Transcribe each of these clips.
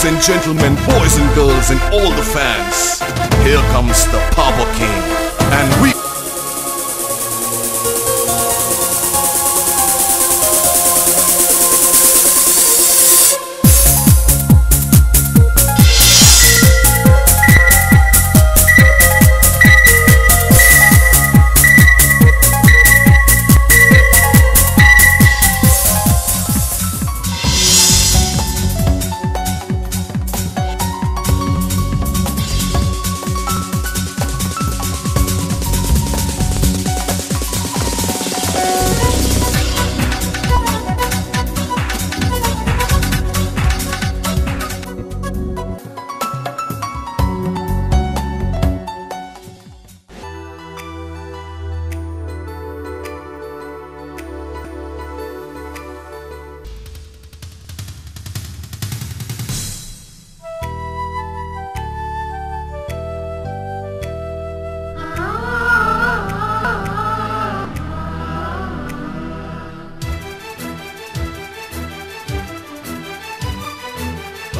Ladies and gentlemen, boys and girls, and all the fans, here comes the Power King, and we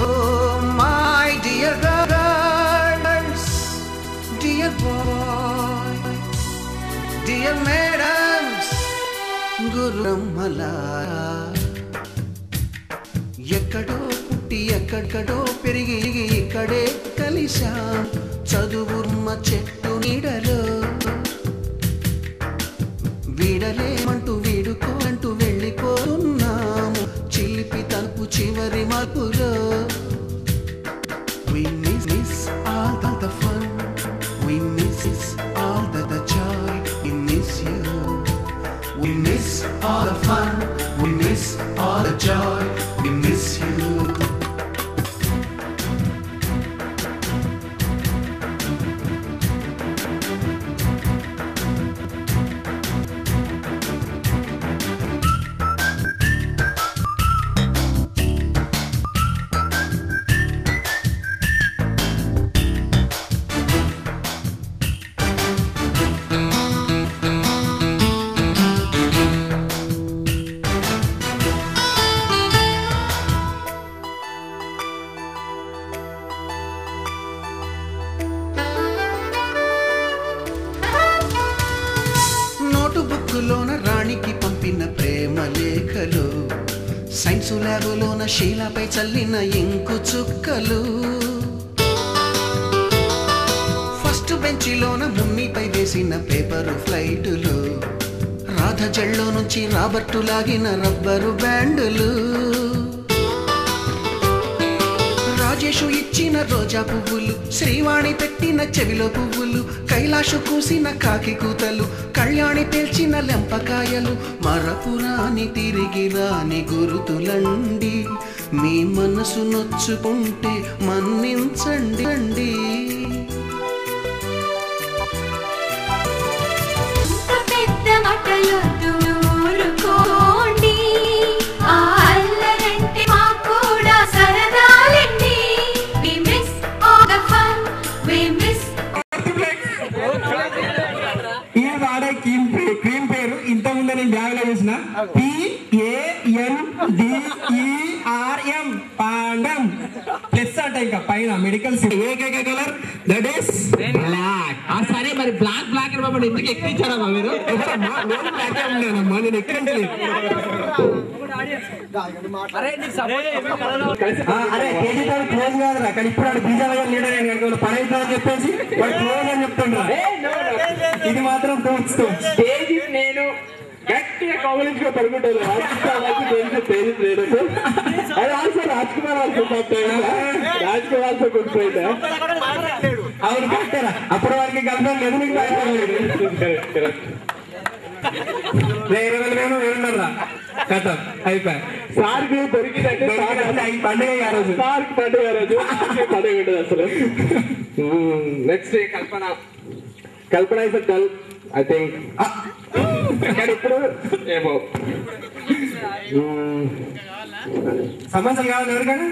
Oh, my dear girls, dear boys, dear madams, గురుమ్మలా ఎక్కడో పుట్టి ఎక్కడో పెరిగి ఇక్కడే కలిశాం చదువుర్మ చెట్టు నీడలో వీడలేమంటూ వీడుకోంటూ వెళ్ళిపోతున్నాము చిలిపి తలుపు చివరి మలుపులో. We miss all the fun, we miss all the joy, we miss you. We miss all the fun, we miss all the joy, we miss you. బుక్కులోన రాణికి పంపిన ప్రేమ లేఖలు సైన్సు ల్యాబులోన శీలాపై చల్లిన ఇంకు చుక్కలు ఫస్ట్ బెంచిలోన మున్నిపై వేసిన పేపరు ఫ్లైటులు రాధ జల్లో నుంచి రాబర్టు లాగిన rubber బ్యాండులు Rajesh ఇచ్చిన రోజా పువ్వులు శ్రీవాణి పెట్టిన చెవిలో పువ్వులు కైలాషు కూసిన కాకి కూతలు కళ్యాణి పేల్చిన లెంపకాయలు మరపురాని తిరిగి రాని గురుతులండి మీ మనసు నొచ్చుకుంటే మన్నించండి అండి. క్రీమ్ పేరు ఇంత ముందు నేను బ్యాగ్ లో చూసిన PANDERM పాండం ప్లస్ అంట ఇంకా పైన మెడికల్ ఏకైక కలర్ దట్ ఇస్ బ్లాక్. సరే మరి బ్లాక్ బ్లాక్ అని ఎందుకు ఎక్కించారమ్మా మీరు? ఉన్నానమ్మా నేను ఎక్కించలేదు. అరే కేజీతో క్లోజ్ కాదురా కానీ ఇప్పుడు వాడు బీజాలు లీడర్ అని పని అవుతుందని చెప్పేసి వాడు క్లోజ్ అని చెప్తుండ్రా. ఇది మాత్రం స్టేజ్ నేను గట్టిగా కౌలించుకో పడుకుంటాను. అది ఆల్సో రాజ్ కుమార్ రాజ్ కుమార్ కొట్టుపోయిందా? అవును కరెక్టరా. అప్పుడు వారికి గల్ఫ్రెండ్ లేదు మీకు ఏమన్నారా కథం అయిపోయి సార్కి దొరికిందంటే పండుగ ఆ రోజు సార్కి పండుగ ఆ రోజు పండుగ ఉంటుంది అసలు. Next Kalpana is a girl I think. కానీ ఇప్పుడు ఏమో సమస్య కావాలి ఎవరికైనా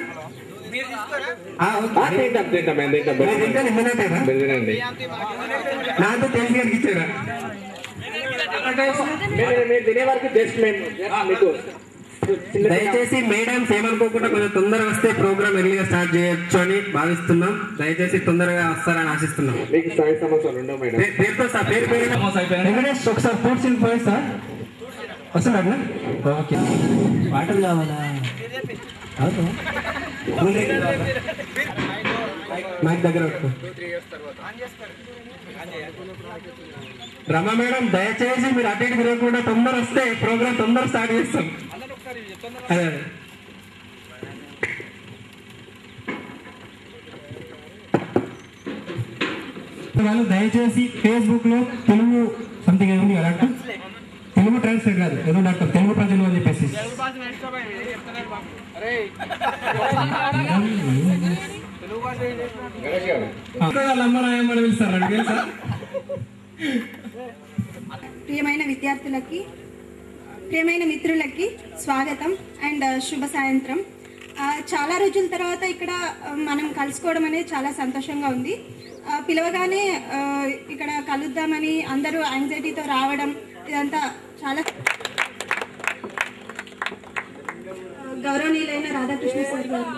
నాతో తెలిసి కనిపించారా మీరు తినే వరకు జస్ట్ మేము మీకు దయచేసి మేడమ్స్ ఏమనుకోకుండా కొంచెం తొందరగా వస్తే ప్రోగ్రామ్ ఎర్లీగా స్టార్ట్ చేయొచ్చు అని భావిస్తున్నాం. దయచేసి తొందరగా వస్తారని ఆశిస్తున్నాం. మీకు సాయి సమస్యలు ఉండవు మేడం. పేరుతో సార్ పేరు వెంకటేష్ ఒకసారి పూర్తి పోయి సార్ వస్తున్నాడు. ఓకే వాటర్ కావాలా? మైక్ దగ్గర రమా మేడం దయచేసి మీరు అటు ఇటు తిరగకుండా తొందర వస్తే ప్రోగ్రామ్ తొందర స్టార్ట్ చేస్తాం. అదే వాళ్ళు దయచేసి ఫేస్బుక్ లో తెలుగు సంథింగ్ ఏదో ఉంది కదా, తెలుగు ట్రాన్స్లేట్ కాదు ఏదో డాక్టర్ తెలుగు ప్రజలు అని చెప్పేసి ప్రియమైన విద్యార్థులకి, ప్రియమైన మిత్రులకి స్వాగతం అండ్ శుభ సాయంత్రం. చాలా రోజుల తర్వాత ఇక్కడ మనం కలుసుకోవడం అనేది చాలా సంతోషంగా ఉంది. పిలవగానే ఇక్కడ కలుద్దామని అందరూ యాంగ్జైటీతో రావడం ఇదంతా చాలా గౌరవనీయులైన రాధాకృష్ణ సార్ గారు,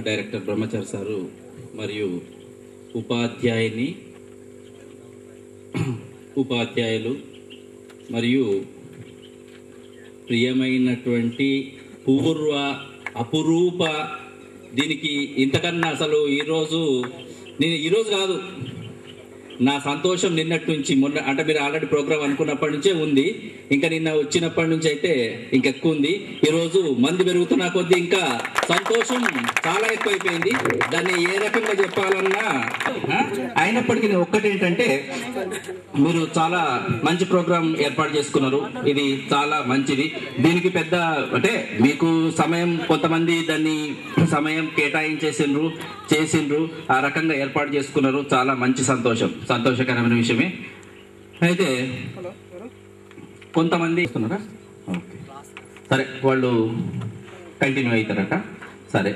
డైరెక్టర్ బ్రహ్మచారి సారు మరియు ఉపాధ్యాయులు మరియు ప్రియమైనటువంటి అపురూప దీనికి ఇంతకన్నా అసలు ఈరోజు కాదు, నా సంతోషం నిన్నటి నుంచి మొన్న అంటే మీరు ఆల్రెడీ ప్రోగ్రామ్ అనుకున్నప్పటి నుంచే ఉంది. ఇంకా నిన్న వచ్చినప్పటి నుంచి అయితే ఇంకెక్కువ ఉంది. ఈరోజు మంది పెరుగుతున్న కొద్దీ ఇంకా సంతోషం చాలా ఎక్కువైపోయింది. దాన్ని ఏ రకంగా చెప్పాలన్నా అయినప్పటికీ ఒక్కటి ఏంటంటే మీరు చాలా మంచి ప్రోగ్రామ్ ఏర్పాటు చేసుకున్నారు. ఇది చాలా మంచిది. దీనికి పెద్ద అంటే మీకు సమయం కొంతమంది దాన్ని సమయం చేసిండ్రు ఆ రకంగా ఏర్పాటు చేసుకున్నారు. చాలా మంచి సంతోషకరమైన విషయమే. అయితే కొంతమంది ఇస్తున్నారా? సరే, వాళ్ళు కంటిన్యూ అవుతారట. సరే,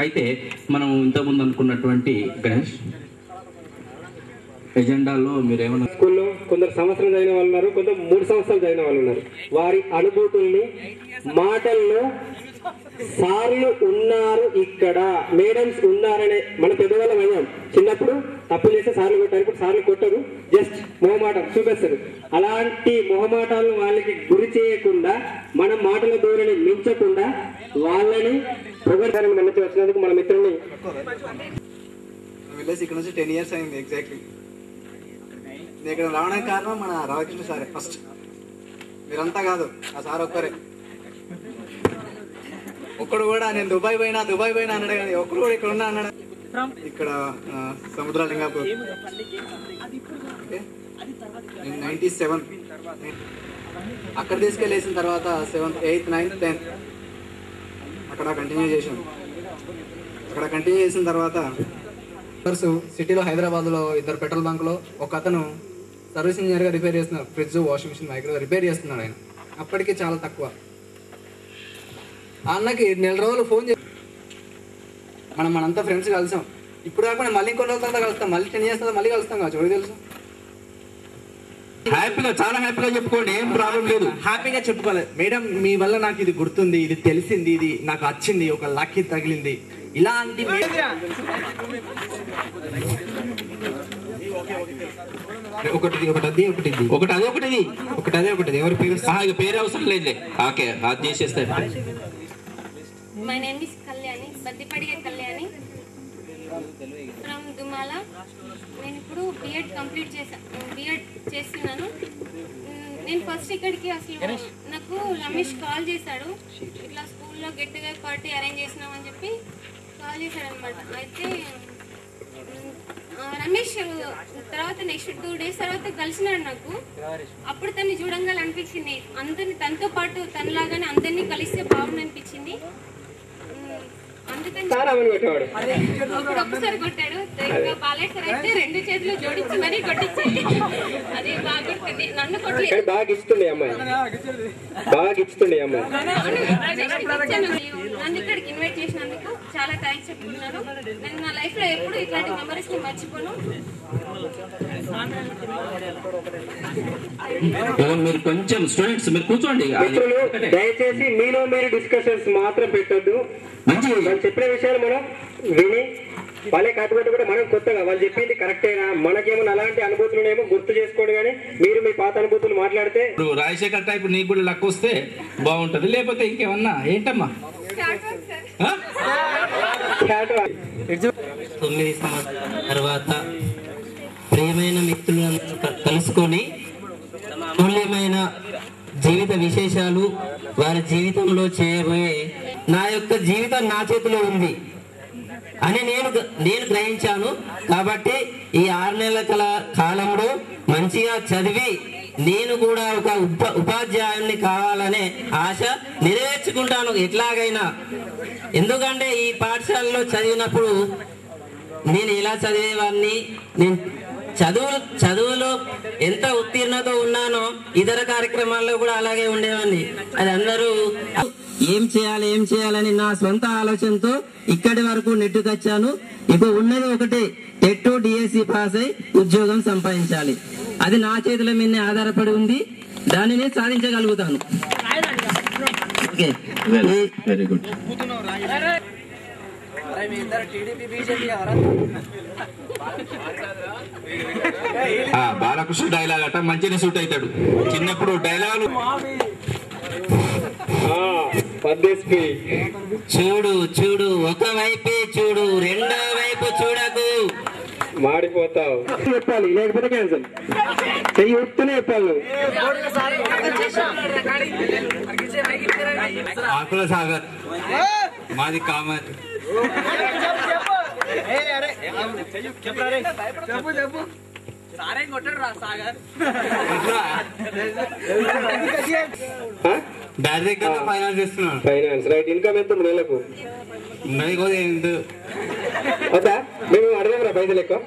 అయితే మనం ఇంతకుముందు అనుకున్నటువంటి గణేష్ ఎజెండాలో మీరేమన్నా స్కూల్లో కొందరు సంవత్సరం చదివిన వాళ్ళు ఉన్నారు, కొందరు 3 సంవత్సరాలు చదివిన వాళ్ళు ఉన్నారు. వారి అనుభూతుల్ని మాటల్లో సార్లు ఉన్నారు, ఇక్కడ మేడమ్స్ ఉన్నారనే మన పెద్దవాళ్ళ భయం. చిన్నప్పుడు తప్పు చేస్తే సార్లు కొట్టారు, ఇప్పుడు సార్లు కొట్టరు, జస్ట్ మొహమాటం చూపిస్తారు. అలాంటి మొహమాటాలను వాళ్ళకి గురి చేయకుండా మన మాటల ధోరణి మించకుండా వాళ్ళని పొగడడానికి నమ్మతి వచ్చినందుకు మన మిత్రుల్ని వెళ్ళేసి ఇక్కడ నుంచి 10 years అయింది ఎగ్జాక్ట్లీ. నేను ఇక్కడ రావడానికి కారణం మన రాధాకృష్ణ సారే ఫస్ట్. మీరంతా కాదు, ఆ సార్ ఒక్కడు కూడా నేను దుబాయ్ పోయినా అన్నాడు, కానీ ఒక్కడు కూడా ఇక్కడ ఉన్నా అన్నాడు. ఇక్కడ సముద్ర లింగాపూర్ 97 అక్కడ తీసుకెళ్ళేసిన తర్వాత 7th 8th 9th 10th అక్కడ కంటిన్యూ చేసిన తర్వాత సిటీలో హైదరాబాద్లో 2 పెట్రోల్ బంక్లో ఒక అతను సర్వీస్ ఇంజనీర్గా రిపేర్ చేస్తున్నారు. Fridge, washing machine, micro repair చేస్తున్నాడు ఆయన. అప్పటికి చాలా తక్కువ. ఆ అన్నకి 1 నెల రోజులు ఫోన్ చేసి మనంతా ఫ్రెండ్స్ కలిసాం. ఇప్పుడు కాకుండా మళ్ళీ ఇంకొన్ని రోజుల తర్వాత కలుస్తాం, మళ్ళీ 10 years తర్వాత మళ్ళీ కలుస్తాం కావచ్చు, ఎవరికి తెలుసు. చాలా హ్యాపీగా చెప్పుకోండి, ఏం ప్రాబ్లం లేదు. హ్యాపీగా చెప్పుకోవాలి. మేడం మీ వల్ల నాకు ఇది గుర్తుంది, ఇది తెలిసింది, ఇది నాకు వచ్చింది, ఒక లక్కీ తగిలింది, ఇలాంటి ఒకటి ఎవరి పేరు అవసరం లేదు. ఓకే, అది చేసేస్తారు. My name is Kalyani, Badipadiya Kalyani from Dumala. నేను ఇప్పుడు బిఎడ్ కంప్లీట్ చేస్తున్నాను. నేను ఫస్ట్ ఇక్కడికి అసలు నాకు రమేష్ కాల్ చేశాడు, ఇట్లా స్కూల్లో గెట్ టుగెదర్ పార్టీ అరేంజ్ చేసినామని చెప్పి కాల్ చేశాడు అనమాట. అయితే రమేష్ తర్వాత నెక్స్ట్ 2 days తర్వాత కలిసినాడు నాకు. అప్పుడు తన్ని చూడంగానే అనిపించింది, అందరిని తనతో పాటు తనలాగానే అందరినీ కలిస్తే బాగుంది అనిపించింది. అందుకని ఒక్కసారి కొట్టాడు. ఇంకా బాలేశ్వర్ అయితే 2 చేతులు జోడించి మరీ కొట్టించింది. అది బాగా కొట్టింది. నన్ను కొట్ట కానీ బాగా ఇస్తుండే అమ్మాయి, బాగా ఇస్తుండే అమ్మాయి. నన్ను ఇక్కడికి ఇన్వైట్ చేసినందుకు చాలా థ్యాంక్స్ చెప్తున్నాను. నేను నా లైఫ్ లో ఎప్పుడు ఇట్లాంటి మెమరీస్ ని మర్చిపోను. మీరు కొంచెం స్టూడెంట్స్ మీరు కూర్చోండి. దయచేసి మీలో మీరు డిస్కషన్స్ మాత్రం పెట్టొద్దు. మంచి వాళ్ళు చెప్పిన విషయాలు మనం విని వాళ్ళే కాకపోతే కూడా మనం కొత్తగా వాళ్ళు చెప్పింది కరెక్టేనా, మనకేమో అలాంటి అనుభూతులు గుర్తు చేసుకోండి. కానీ మీరు మీ పాత అనుభూతులు మాట్లాడితే రాజశేఖర్ టైప్ నీకు కూడా లక్ వస్తే బాగుంటది. లేకపోతే ఇంకేమన్నా ఏంటమ్మా 9 సంవత్సరాల తర్వాత ప్రియమైన మిత్రులను కలుసుకొని మూల్యమైన జీవిత విశేషాలు వారి జీవితంలో చేయబోయే నా యొక్క జీవితం నా చేతిలో ఉంది అని నేను గ్రహించాను. కాబట్టి ఈ 6 నెలల కాలంలో మంచిగా చదివి నేను కూడా ఒక ఉపాధ్యాయుని కావాలనే ఆశ నెరవేర్చుకుంటాను ఎట్లాగైనా. ఎందుకంటే ఈ పాఠశాలలో చదివినప్పుడు నేను ఎలా చదివేవాడిని, నేను చదువులో ఎంత ఉత్తీర్ణత ఉన్నానో ఇతర కార్యక్రమాల్లో కూడా అలాగే ఉండేవాడిని. అది అందరూ ఏం చేయాలని నా సొంత ఆలోచనతో ఇక్కడి వరకు నెట్టుకొచ్చాను. ఇప్పుడు ఉన్నది ఒకటే, టెట్ డిఎస్సి పాస్ అయి ఉద్యోగం సంపాదించాలి. అది నా చేతుల మీద ఆధారపడి ఉంది, దానిని సాధించగలుగుతాను. Very good. బాలకృష్ణ డైలాగ్ అట మంచిగా సూట్ అవుతాడు. చిన్నప్పుడు డైలాగులు చూడు చూడు ఒకవైపే చూడు, రెండో వైపు చూడకు, మాడిపోతావు చెప్పాలి, లేకపోతే క్యాన్సల్ చెయ్యి ఊపుతూనే చెప్పాలి. ఆకుల సాగర్ మాది కామత్. డైరెక్ట్ ఫైనాన్స్ చేస్తున్నాను. Finance right. ఇన్కమ్ ఎంత నెలకు? వద్దా మేము అడగరా పైసలు ఎక్కువ?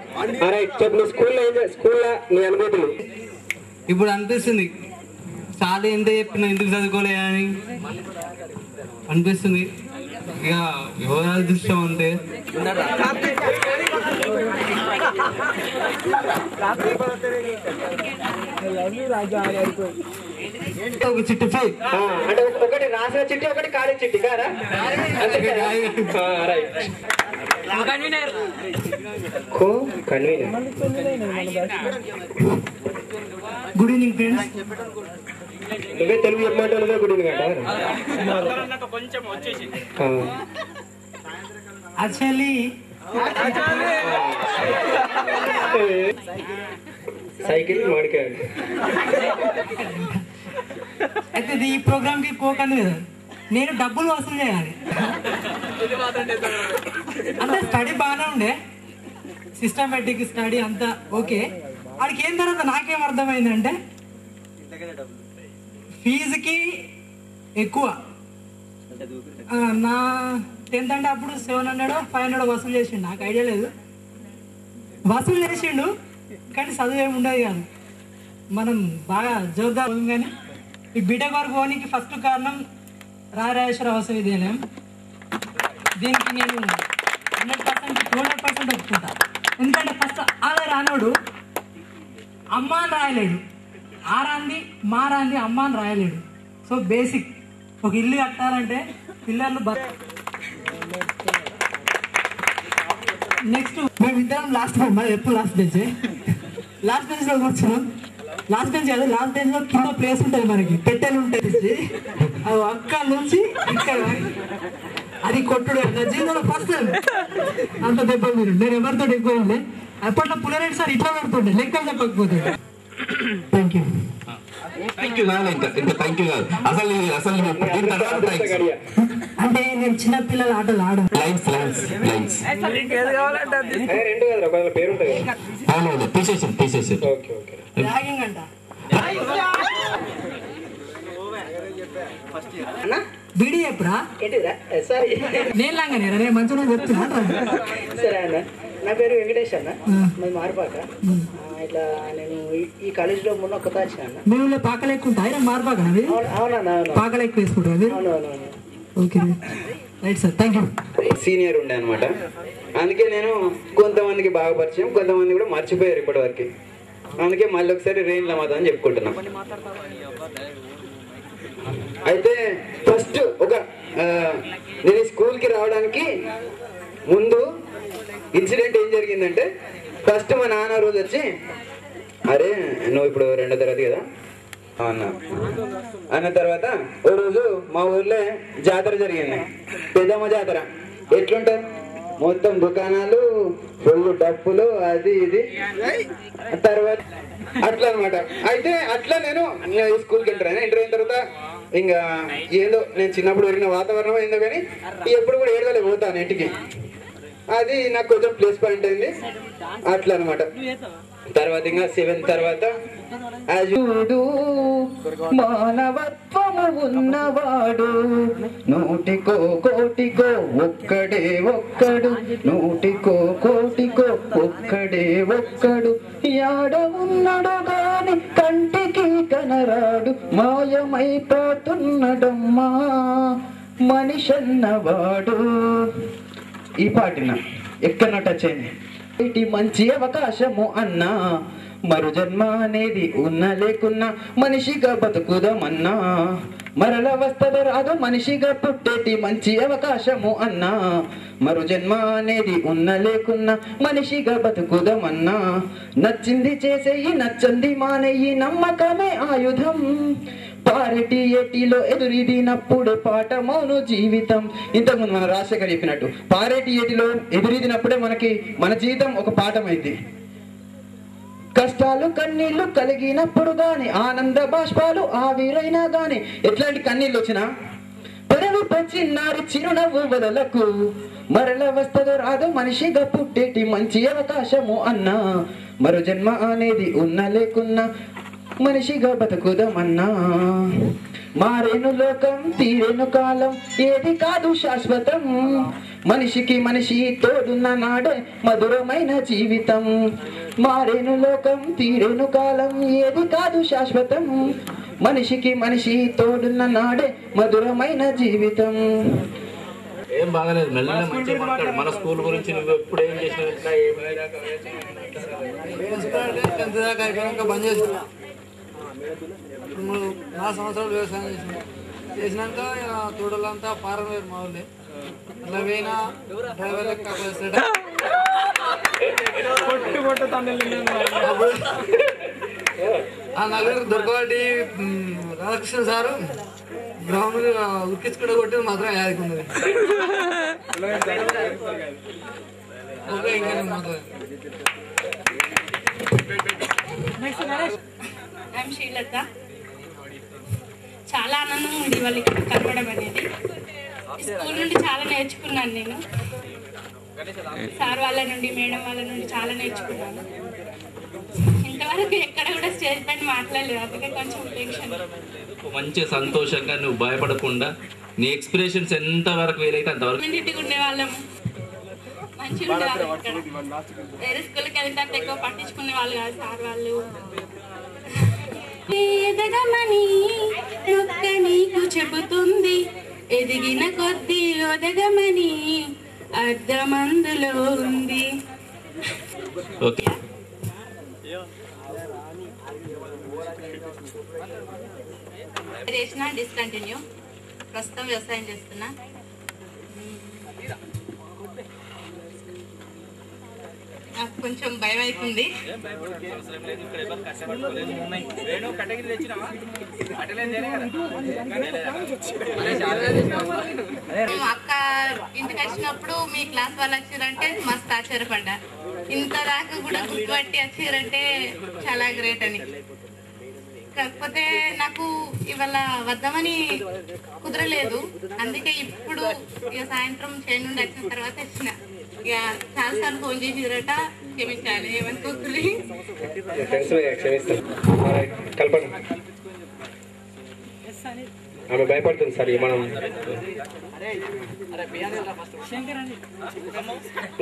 రైట్ చెప్పు. నువ్వు స్కూల్లో నీ అనుభూతులు? ఇప్పుడు అనిపిస్తుంది చాలా ఎంత చెప్పినా ఎందుకు చదువుకోలే అని అనిపిస్తుంది. ఇక ఎవరి దృష్టం అంతే. ఒక చిట్టి అంటే ఒకటి రాసిన చిట్టి, ఒకటి ఖాళీ చిట్టి కారా? రైట్. Good evening friends. నువ్వే తెలుగు చెప్పమంటే గుడ్ ఈవినింగ్ అంట. యాక్చువల్లీ సైకిల్ మాడికాయ అయితే ఈ ప్రోగ్రామ్ కి పోకండి కదా, నేను డబ్బులు వసూలు చేయాలి. అంటే స్టడీ బాగానే ఉండే, సిస్టమేటిక్ స్టడీ అంతా ఓకే. వాడికి ఏం తర్వాత నాకేం అర్థమైందంటే ఫీజుకి ఎక్కువ. నా 10th అంటే అప్పుడు 700 500 వసూలు చేసిండు. నాకు ఐడియా లేదు, వసూలు చేసిండు కానీ చదువు ఏమి ఉండదు కాదు. మనం బాగా జోర్దార్. కానీ ఈ బీటెక్ వరకు పోనీకి ఫస్ట్ కారణం రాజరాజేశ్వర విశ్వవిద్యాలయం. దీనికి నేను 100% ఒప్పుకుంటా. ఎందుకంటే ఫస్ట్ అలా రానోడు అమ్మ అని రాయలేడు, ఆరాంది మారాంది అమ్మ అని రాయలేడు. సో బేసిక్ ఒక ఇల్లు కట్టాలంటే పిల్లలు నెక్స్ట్ మేమిద్దరం లాస్ట్ ఎప్పుడు లాస్ట్ బెంచ్ లో కూర్చున్నాం. లాస్ట్ బెంచ్ కాదు, లాస్ట్ బెంచ్ లో కింద ప్లేస్ ఉంటుంది, మనకి పెట్టెలు ఉంటాయి. అది అక్కడ నుంచి ఇక్కడ అది కొట్టుడు నా జీవితంలో ఫస్ట్ అంత దెబ్బ. మీరు నేను ఎవరితో ఎక్కువ ఉండే అప్పట్లో పులరెడ్డి సార్ ఇట్లా పెడుతుండే లెక్కలు చెప్పకపోతుండే. Thank you. అంటే నేను చిన్న పిల్లల ఆటలు ఆడ ర్యాగింగ్ అంట. బీడీ ఎప్పుడా నేను లాగానే నేను మంచిగా చెప్తున్నా. నా పేరు వెంకటేష్ అన్న, మరి మారిపాక. ఇట్లా నేను ఈ కాలేజీలో మొన్న కొత్త వచ్చిన అన్న. మీ ఊళ్ళో పాకలు ఎక్కువ ఉంటాయి మారిపాక? అవునన్నా, పాకలు ఎక్కువ వేసుకుంటారు. అవునవును. Okay right sir, thank you. Senior ఉండే అనమాట, అందుకే నేను కొంతమందికి బాగా పరిచయం, కొంతమంది కూడా మర్చిపోయారు ఇప్పటివరకు. అందుకే మళ్ళీ ఒకసారి రేణుల మాత అని చెప్పుకుంటున్నాం. అయితే ఫస్ట్ నేను స్కూల్కి రావడానికి ముందు ఇన్సిడెంట్ ఏం జరిగిందంటే, ఫస్ట్ మా నాన్న రోజు వచ్చి, అరే నువ్వు ఇప్పుడు 2వ తరగతి కదా అన్న తర్వాత ఓ రోజు మా ఊర్లో జాతర జరిగింది, పెద్దమ్మ జాతర. ఎట్లుంటారు మొత్తం దుకాణాలు ఫుల్ డప్పులు అది ఇది తర్వాత అట్లా అనమాట. అయితే అట్లా నేను స్కూల్కి ఎంటర్ అయిన తర్వాత ఇంకా ఏదో నేను చిన్నప్పుడు పెరిగిన వాతావరణం ఏందో కానీ ఎప్పుడు కూడా ఏడవలే పోతాను ఇంటికి. అది నాకు కొంచెం ప్లస్ పాయింట్ అయింది అట్లా అనమాట. తర్వాత ఇంకా 7th తర్వాత మానవత్వము ఉన్నవాడు నూటికో కోటికో ఒక్కడే ఒక్కడు, నూటికో కోటికో ఒక్కడే ఒక్కడు, యాడ ఉన్నాడు గాని కంటికి కనరాడు, మాయమైపోతున్నడమ్మా మనిషన్నవాడు. ఈ పాటిన ఎక్కడ టచ్ అయింది. ఇటు మంచి అవకాశము అన్నా, మరు జన్మ అనేది ఉన్న లేకున్నా మనిషిగా బతుకుదామన్నా, మరల వస్తద రాదు మనిషిగా పుట్టేటి మంచి అవకాశము అన్నా, మరు జన్మ అనేది ఉన్న లేకున్నా మనిషిగా బతుకుదామన్నా, నచ్చింది చేసేయి నచ్చంది మానేయి నమ్మకమే ఆయుధం, పారెటి ఏటిలో ఎదురీదినప్పుడే పాఠమౌను జీవితం. ఇంతకుముందు మన రాజశేఖర్ చెప్పినట్టు పారెటి ఏటిలో ఎదురీదినప్పుడే మన జీవితం ఒక పాఠమైంది. కష్టాలు కన్నీళ్లు కలిగినప్పుడు గాని ఆనంద బాష్పాలు ఆవిరైనా గాని, ఎట్లాంటి కన్నీళ్ళు వచ్చినా పెరవి పచ్చిన్నారి చిరునవ్వు వదలకు, మరల వస్తదో రాదు మనిషిగా పుట్టేటి మంచి అవకాశము అన్నా, మరో జన్మ అనేది ఉన్న లేకున్నా మనిషిగా బతుకుదామన్నా, మారేను లోకం తీరేను కాలం ఏది కాదు శాశ్వతం, మనిషికి మనిషి తోడున్న నాడే మధురమైన జీవితం, మారేను లోకం తీరేను కాలం ఏది కాదు శాశ్వతం, మనిషికి మనిషి తోడున్న నాడే మధురమైన జీవితం. ఏం బాగలేదు, మెల్లగా మంచిగా మాట్లాడు. మన స్కూల్ గురించి నువ్వు ఎప్పుడు ఏం చేసినావు, ఇట్లా బంద్ చేసిన 4 సంవత్సరాలు వ్యవసాయం చేసినాక తోడలంతా పారం వేరు మా ఊళ్ళే. అట్లా పోయినా డ్రైవర్ లెక్క ఆ నలుగురు దొరకబట్టి రాధాకృష్ణ సారు గ్రౌండ్ ఉరికించుకుంటే కొట్టేది మాత్రం యాదకుంది. ఓకే ఇంకా మాత్రం ఐఎమ్ శ్రీలత. చాలా ఆనందంగా ఉంది వాళ్ళకి కలవడం అనేది. స్కూల్ నుండి చాలా నేర్చుకున్నాను నేను, సార్ వాళ్ళ నుండి మేడం వాళ్ళ నుండి చాలా నేర్చుకున్నాను. ఇంతవరకు ఎక్కడ కూడా స్టేజ్ పైన మాట్లాడలేదు, అందుకే కొంచెం టెన్షన్. మంచి సంతోషంగా నువ్వు భయపడకుండా నీ ఎక్స్ప్రెషన్స్ ఎంత వరకు వీలైతే అంతవరకు కమ్యూనిటీగా ఉండేవాళ్ళము, మంచిగా ఉండేవాళ్ళు. ఇక్కడ వేరే స్కూల్కి వెళ్తే అంత ఎక్కువ పట్టించుకునే వాళ్ళు కాదు సార్ వాళ్ళు. ఎదగమని మొక్క నీకు చెబుతుంది, ఎదిగిన కొద్దీ ఒదగమని అర్థమందులో ఉంది. ఓకే చేసిన డిస్కంటిన్యూ, ప్రస్తుతం వ్యవసాయం చేస్తున్నా. నాకు కొంచెం భయం అవుతుంది. అక్క ఇంటికి వచ్చినప్పుడు మీ క్లాస్ వాళ్ళు వచ్చారంటే మస్తు ఆశ్చర్యపడ్డా. ఇంత దాకా కూడా గుర్తుపట్టి వచ్చారంటే చాలా గ్రేట్ అని. కాకపోతే నాకు ఇవాళ వద్దామని కుదరలేదు, అందుకే ఇప్పుడు ఇక సాయంత్రం చేను నుండి వచ్చిన తర్వాత వచ్చిన. ఇక చాలాసార్లు ఫోన్ చేసిరట, క్షమించాలి ఏమనుకోతుంది. ఆమె భయపడుతుంది సార్ మనం.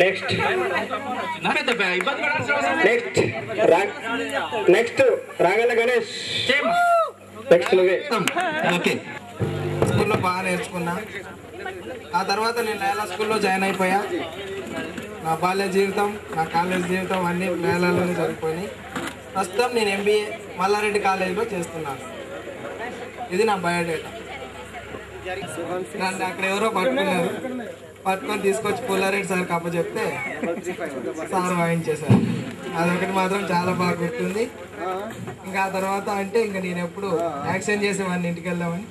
నెక్స్ట్ నెక్స్ట్ రాగల గణేష్. నెక్స్ట్ నువ్వే. ఓకే, స్కూల్లో బాగా నేర్చుకున్నా. ఆ తర్వాత నేను లైలా స్కూల్లో జాయిన్ అయిపోయా. నా బాల్య జీవితం, నా కాలేజ్ జీవితం అన్నీ లైలాలోనే జరిగిపోయినాయి. ప్రస్తుతం నేను MBA మల్లారెడ్డి కాలేజీలో చేస్తున్నాను. ఇది నా బయోడేటా. నన్ను అక్కడ ఎవరో పట్టుకొని తీసుకొచ్చి పుల్లారెడ్డి సార్కి అప్పచెప్తే సార్ వాయించేశారు. అదొకటి మాత్రం చాలా బాగా గుర్తుంది. ఇంకా ఆ తర్వాత అంటే ఇంకా నేను ఎప్పుడు యాక్షన్ చేసేవాడిని, ఇంటికి వెళ్దామని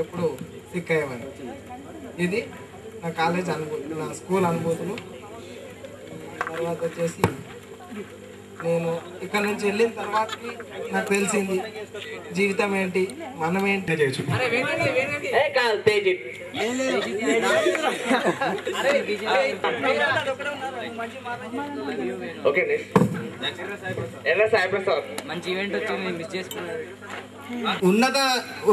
ఎప్పుడు సిక్ అయ్యేవాడిని. ఇది నా కాలేజ్ అనుభూతి, నా స్కూల్ అనుభూతులు. తర్వాత వచ్చేసి నేను ఇక్కడ నుంచి వెళ్ళిన తర్వాతకి నాకు తెలిసింది జీవితం ఏంటి, మనం ఏంటి చేయొచ్చు. ఉన్నత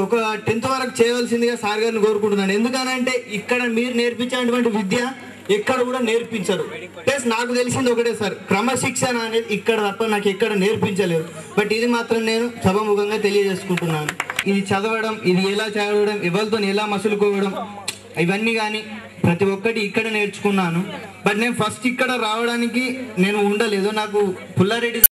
ఒక 10th వరకు చేయవలసిందిగా సార్ గారిని కోరుకుంటున్నాను. ఎందుకనంటే ఇక్కడ మీరు నేర్పించేటువంటి విద్య ఎక్కడ కూడా నేర్పించరు. ప్లస్ నాకు తెలిసింది ఒకటే సార్, క్రమశిక్షణ అనేది ఇక్కడ తప్ప నాకు ఎక్కడ నేర్పించలేదు. బట్ ఇది మాత్రం నేను సభముఖంగా తెలియజేసుకుంటున్నాను. ఇది చదవడం, ఇది ఎలా చదవడం, ఎవరితో ఎలా మసులుకోవడం, ఇవన్నీ కానీ ప్రతి ఒక్కటి ఇక్కడ నేర్చుకున్నాను. బట్ నేను ఫస్ట్ ఇక్కడ రావడానికి నేను ఉండలేదు. నాకు పుల్లారెడ్డి